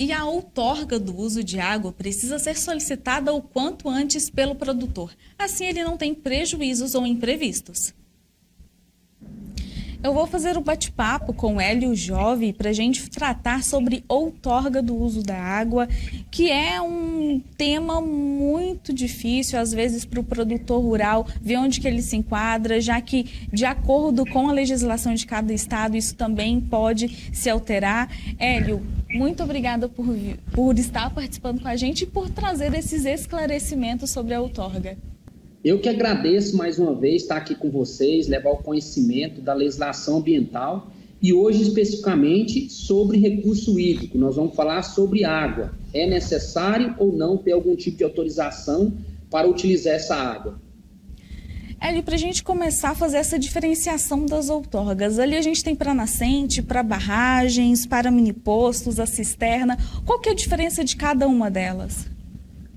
E a outorga do uso de água precisa ser solicitada o quanto antes pelo produtor. Assim ele não tem prejuízos ou imprevistos. Eu vou fazer um bate-papo com o Hélio Jove para a gente tratar sobre outorga do uso da água, que é um tema muito difícil, às vezes, para o produtor rural ver onde que ele se enquadra, já que, de acordo com a legislação de cada estado, isso também pode se alterar. Hélio, muito obrigada por estar participando com a gente e por trazer esses esclarecimentos sobre a outorga. Eu que agradeço mais uma vez estar aqui com vocês, levar o conhecimento da legislação ambiental e hoje especificamente sobre recurso hídrico. Nós vamos falar sobre água. É necessário ou não ter algum tipo de autorização para utilizar essa água? Hélio, para a gente começar a fazer essa diferenciação das outorgas, ali a gente tem para nascente, para barragens, para mini-postos, a cisterna. Qual que é a diferença de cada uma delas?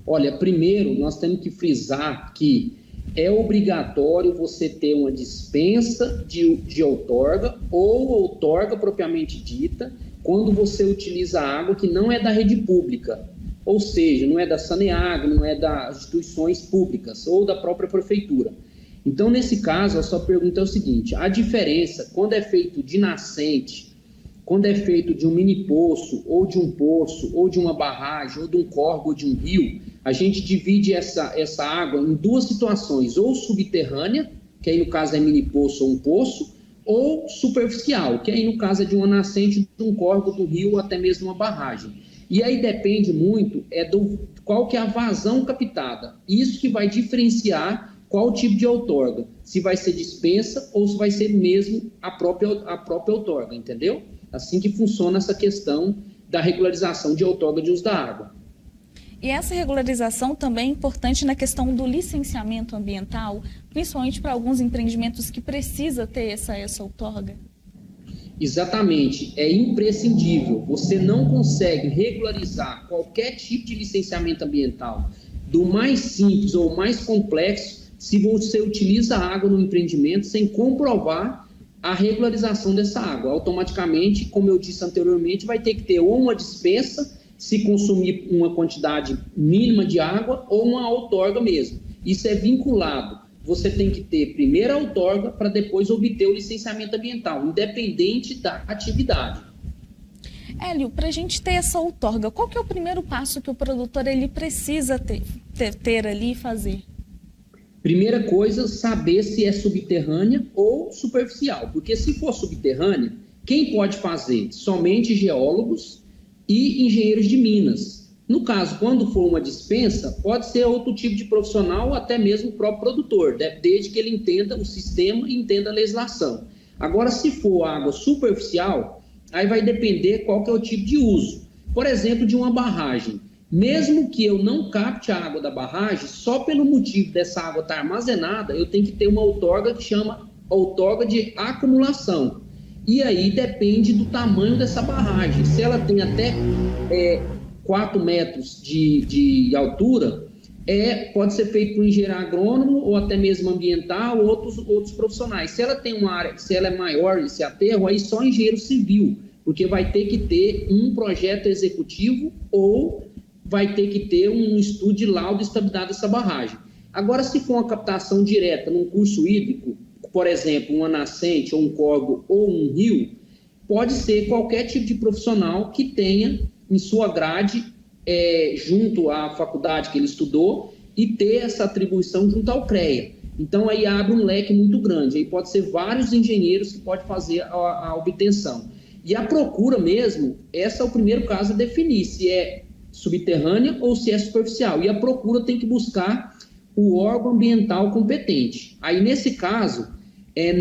Olha, primeiro nós temos que frisar que é obrigatório você ter uma dispensa de outorga ou outorga propriamente dita quando você utiliza água que não é da rede pública, ou seja, não é da Saneago, não é das instituições públicas ou da própria prefeitura. Então, nesse caso, a sua pergunta é o seguinte: a diferença quando é feito de nascente, quando é feito de um mini poço, ou de um poço, ou de uma barragem, ou de um córrego, ou de um rio, a gente divide essa água em duas situações, ou subterrânea, que aí no caso é mini poço ou um poço, ou superficial, que aí no caso é de uma nascente, de um córrego, do rio, ou até mesmo uma barragem. E aí depende muito qual que é a vazão captada. Isso que vai diferenciar qual tipo de outorga, se vai ser dispensa ou se vai ser mesmo a própria outorga, entendeu? Assim que funciona essa questão da regularização de outorga de uso da água. E essa regularização também é importante na questão do licenciamento ambiental, principalmente para alguns empreendimentos que precisa ter essa outorga? Exatamente, é imprescindível. Você não consegue regularizar qualquer tipo de licenciamento ambiental, do mais simples ou mais complexo, se você utiliza a água no empreendimento sem comprovar a regularização dessa água. Automaticamente, como eu disse anteriormente, vai ter que ter ou uma dispensa, se consumir uma quantidade mínima de água, ou uma outorga mesmo. Isso é vinculado. Você tem que ter primeiro a outorga para depois obter o licenciamento ambiental, independente da atividade. Hélio, para a gente ter essa outorga, qual que é o primeiro passo que o produtor ele precisa ter ali e fazer? Primeira coisa, saber se é subterrânea ou superficial, porque se for subterrânea, quem pode fazer? Somente geólogos e engenheiros de minas. No caso, quando for uma dispensa, pode ser outro tipo de profissional ou até mesmo o próprio produtor, desde que ele entenda o sistema e entenda a legislação. Agora, se for água superficial, aí vai depender qual que é o tipo de uso. Por exemplo, de uma barragem. Mesmo que eu não capte a água da barragem, só pelo motivo dessa água estar armazenada, eu tenho que ter uma outorga que chama outorga de acumulação. E aí depende do tamanho dessa barragem. Se ela tem até 4 metros de altura, pode ser feito por um engenheiro agrônomo ou até mesmo ambiental ou outros profissionais. Se ela tem uma área, se ela é maior, esse aterro, aí só engenheiro civil, porque vai ter que ter um projeto executivo ou vai ter que ter um estudo de laudo de estabilidade dessa barragem. Agora, se for uma captação direta num curso hídrico, por exemplo, uma nascente, ou um córrego, ou um rio, pode ser qualquer tipo de profissional que tenha em sua grade, junto à faculdade que ele estudou, e ter essa atribuição junto ao CREA. Então, aí abre um leque muito grande. Aí pode ser vários engenheiros que podem fazer a obtenção. E a procura mesmo, esse é o primeiro caso a definir se é subterrânea ou se é superficial. E a procura tem que buscar o órgão ambiental competente. Aí, nesse caso,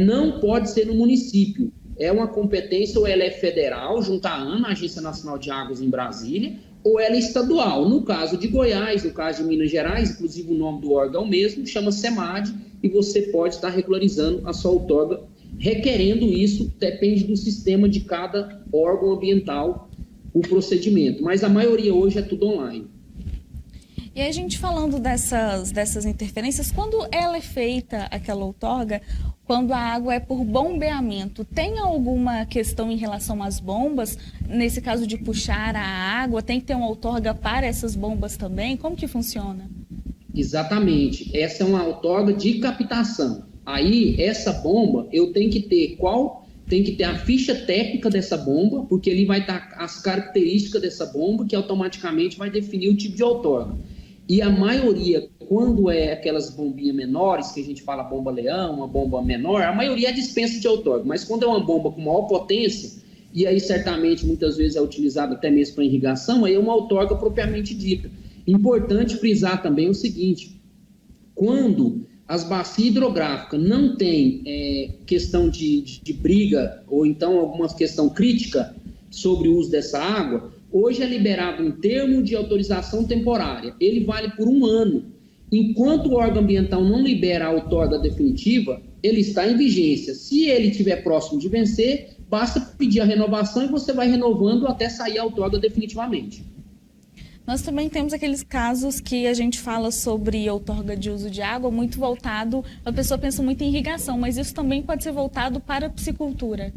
não pode ser no município. É uma competência, ou ela é federal, junto à ANA, Agência Nacional de Águas em Brasília, ou ela é estadual. No caso de Goiás, no caso de Minas Gerais, inclusive o nome do órgão mesmo, chama SEMAD, e você pode estar regularizando a sua outorga, requerendo isso, depende do sistema de cada órgão ambiental, o procedimento. Mas a maioria hoje é tudo online. E a gente falando dessas interferências, quando ela é feita, aquela outorga, quando a água é por bombeamento. Tem alguma questão em relação às bombas? Nesse caso de puxar a água, tem que ter uma outorga para essas bombas também? Como que funciona? Exatamente. Essa é uma outorga de captação. Aí, essa bomba, eu tenho que ter tem que ter a ficha técnica dessa bomba, porque ali vai estar as características dessa bomba, que automaticamente vai definir o tipo de outorga. E a maioria, quando é aquelas bombinhas menores, que a gente fala bomba leão, uma bomba menor, a maioria é dispensa de outorga. Mas quando é uma bomba com maior potência, e aí certamente muitas vezes é utilizada até mesmo para irrigação, aí é uma outorga propriamente dita. Importante frisar também o seguinte: quando as bacias hidrográficas não têm questão de briga, ou então alguma questão crítica sobre o uso dessa água, hoje é liberado um termo de autorização temporária. Ele vale por 1 ano. Enquanto o órgão ambiental não libera a outorga definitiva, ele está em vigência. Se ele estiver próximo de vencer, basta pedir a renovação e você vai renovando até sair a outorga definitivamente. Nós também temos aqueles casos que a gente fala sobre outorga de uso de água, muito voltado, a pessoa pensa muito em irrigação, mas isso também pode ser voltado para a piscicultura.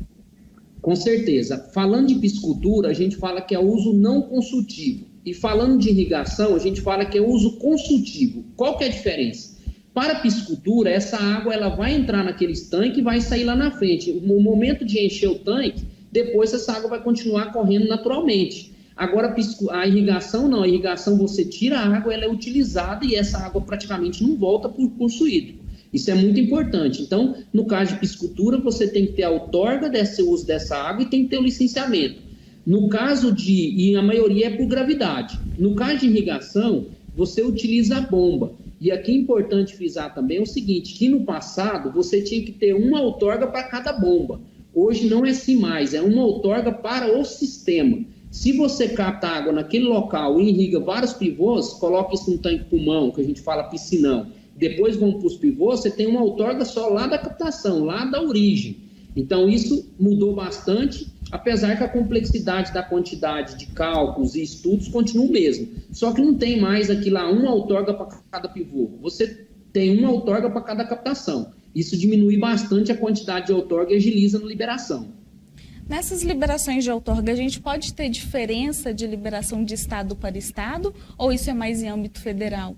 Com certeza. Falando de piscicultura, a gente fala que é uso não consultivo. E falando de irrigação, a gente fala que é uso consultivo. Qual que é a diferença? Para a piscicultura, essa água ela vai entrar naqueles tanques e vai sair lá na frente. No momento de encher o tanque, depois essa água vai continuar correndo naturalmente. Agora, a irrigação não. A irrigação, você tira a água, ela é utilizada e essa água praticamente não volta para o curso hídrico. Isso é muito importante. Então, no caso de piscicultura, você tem que ter a outorga desse uso dessa água e tem que ter o licenciamento. No caso e a maioria é por gravidade. No caso de irrigação, você utiliza a bomba. E aqui é importante frisar também o seguinte, que no passado você tinha que ter uma outorga para cada bomba. Hoje não é assim mais, é uma outorga para o sistema. Se você capta água naquele local e irriga vários pivôs, coloca isso num tanque pulmão, que a gente fala piscinão, depois vão para os pivôs, você tem uma outorga só lá da captação, lá da origem. Então, isso mudou bastante, apesar que a complexidade da quantidade de cálculos e estudos continua o mesmo. Só que não tem mais aqui lá uma outorga para cada pivô. Você tem uma outorga para cada captação. Isso diminui bastante a quantidade de outorga e agiliza na liberação. Nessas liberações de outorga, a gente pode ter diferença de liberação de estado para estado ou isso é mais em âmbito federal?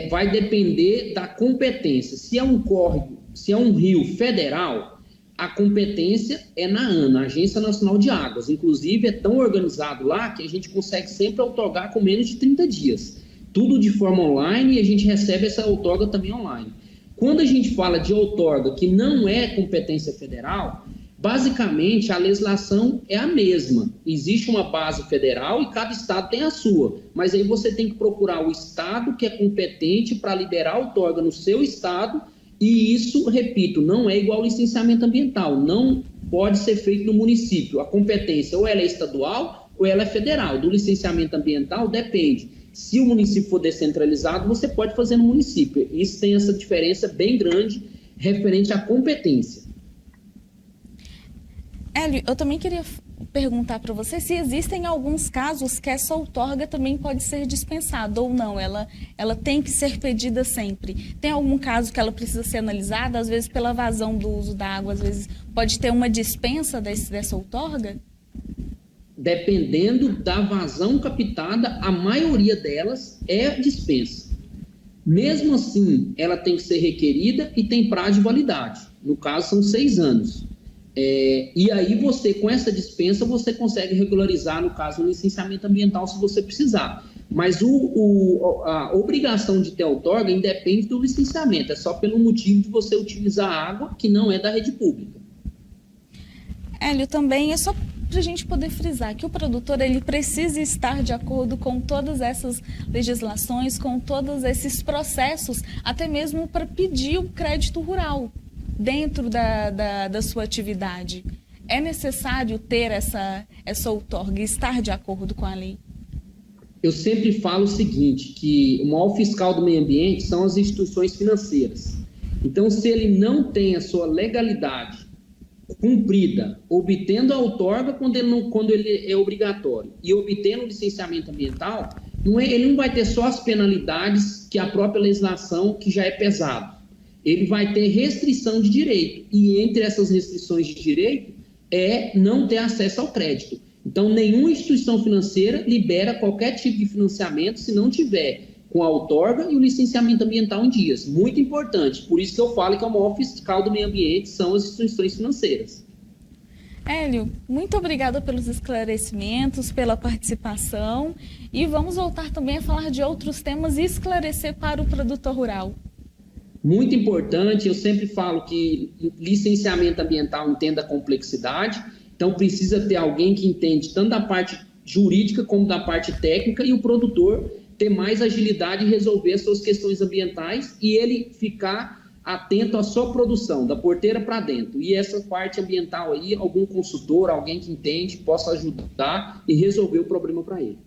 Vai depender da competência. Se é um córrego, se é um rio federal, a competência é na ANA, Agência Nacional de Águas. Inclusive, é tão organizado lá que a gente consegue sempre outorgar com menos de 30 dias. Tudo de forma online e a gente recebe essa outorga também online. Quando a gente fala de outorga que não é competência federal, basicamente, a legislação é a mesma. Existe uma base federal e cada estado tem a sua. Mas aí você tem que procurar o estado que é competente para liberar a outorga no seu estado. E isso, repito, não é igual ao licenciamento ambiental. Não pode ser feito no município. A competência ou ela é estadual ou ela é federal. Do licenciamento ambiental depende. Se o município for descentralizado, você pode fazer no município. Isso tem essa diferença bem grande referente à competência. Hélio, eu também queria perguntar para você se existem alguns casos que essa outorga também pode ser dispensada ou não, ela tem que ser pedida sempre. Tem algum caso que ela precisa ser analisada, às vezes pela vazão do uso da água, às vezes pode ter uma dispensa dessa outorga? Dependendo da vazão captada, a maioria delas é dispensa. Mesmo assim, ela tem que ser requerida e tem prazo de validade. No caso, são 6 anos. E aí você, com essa dispensa, você consegue regularizar, no caso, o licenciamento ambiental, se você precisar. Mas a obrigação de ter outorga independe do licenciamento, é só pelo motivo de você utilizar água que não é da rede pública. Hélio, também é só para a gente poder frisar que o produtor ele precisa estar de acordo com todas essas legislações, com todos esses processos, até mesmo para pedir o crédito rural dentro da sua atividade. É necessário ter essa outorga e estar de acordo com a lei? Eu sempre falo o seguinte, que o maior fiscal do meio ambiente são as instituições financeiras. Então, se ele não tem a sua legalidade cumprida, obtendo a outorga quando ele é obrigatório e obtendo o licenciamento ambiental, ele não vai ter só as penalidades que a própria legislação, que já é pesado. ele vai ter restrição de direito. E entre essas restrições de direito é não ter acesso ao crédito. Então, nenhuma instituição financeira libera qualquer tipo de financiamento se não tiver com a outorga e o licenciamento ambiental em dias. Muito importante. Por isso que eu falo que é o maior fiscal do meio ambiente são as instituições financeiras. Hélio, muito obrigada pelos esclarecimentos, pela participação. E vamos voltar também a falar de outros temas e esclarecer para o produtor rural. Muito importante, eu sempre falo que licenciamento ambiental entenda a complexidade, então precisa ter alguém que entende tanto da parte jurídica como da parte técnica e o produtor ter mais agilidade em resolver as suas questões ambientais e ele ficar atento à sua produção, da porteira para dentro. E essa parte ambiental aí, algum consultor, alguém que entende, possa ajudar e resolver o problema para ele.